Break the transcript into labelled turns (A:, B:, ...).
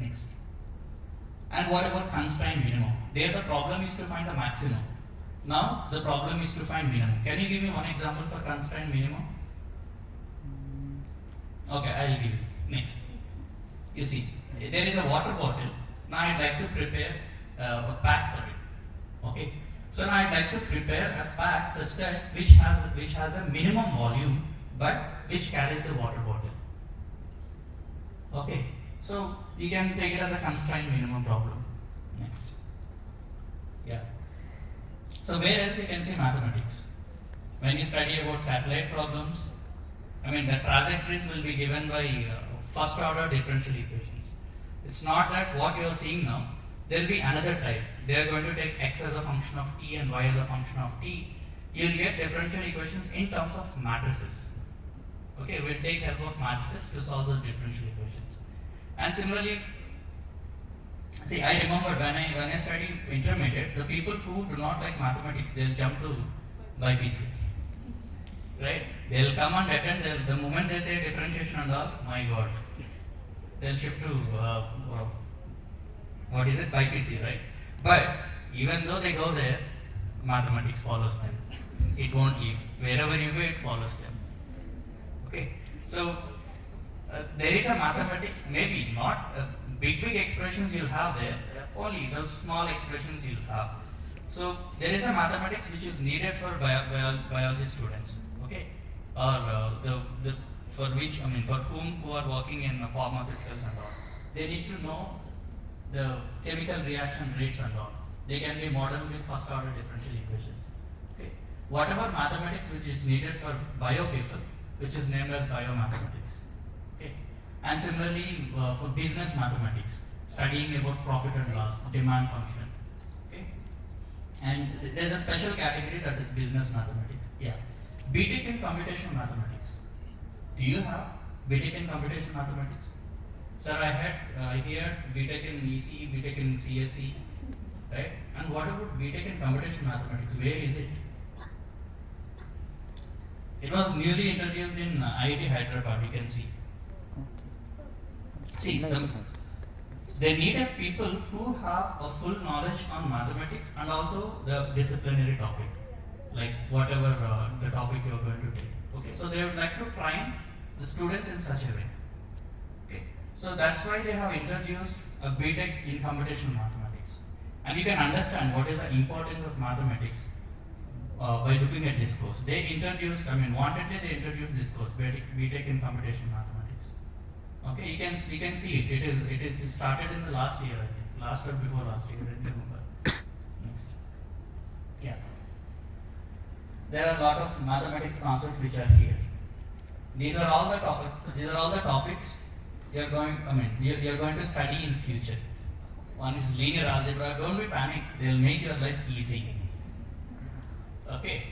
A: Next. And what about constraint minimum? There the problem is to find the maximum. Now the problem is to find minimum. Can you give me one example for constraint minimum? Okay, I will give you. Next. You see, there is a water bottle. Now I'd like to prepare a pack for it. Okay. So now I'd like to prepare a pack such that which has a minimum volume, but which carries the water bottle. Okay. So you can take it as a constraint minimum problem. Next. Yeah. So where else you can see mathematics? When you study about satellite problems, I mean the trajectories will be given by first order differential equations. It's not that what you are seeing now. There will be another type. They are going to take x as a function of t and y as a function of t. You will get differential equations in terms of matrices. Okay, we'll take help of matrices to solve those differential equations. And similarly, see, I remember when I studied intermediate, the people who do not like mathematics, they'll jump to BC. Right? They'll come and attend, the moment they say differentiation and all, my God, they'll shift to BC, right? But even though they go there, mathematics follows them. It won't leave. Wherever you go, it follows them. Okay? So, there is a mathematics, maybe not big expressions you'll have there, only those small expressions you'll have. So, there is a mathematics which is needed for biology students. Okay? Or for whom are working in pharmaceuticals and all. They need to know the chemical reaction rates and all. They can be modeled with first order differential equations. Okay. Whatever mathematics which is needed for bio people, which is named as biomathematics. Okay. And similarly for business mathematics, studying about profit and loss, demand function. Okay. And there's a special category that is business mathematics. Yeah. BTech in computational mathematics. Do you have BTech in computational mathematics? Sir, I had here BTech in EC, BTech in CSE, right? And what about BTech in computational mathematics? Where is it? It was newly introduced in IIT Hyderabad, you can see. See, they needed people who have a full knowledge on mathematics and also the disciplinary topic, like whatever the topic you are going to take. Okay, so they would like to train the students in such a way. Okay, so that's why they have introduced a BTech in computational mathematics, and you can understand what is the importance of mathematics by looking at this course. They introduced, wantedly they introduced this course, BTech in computational mathematics. Okay, you can see it. It started in the last year, I think, last or before last year. I don't remember. Next, yeah. There are a lot of mathematics concepts which are here. These are all the topics you're going to study in future. One is linear algebra. Don't be panicked. They'll make your life easy. Okay.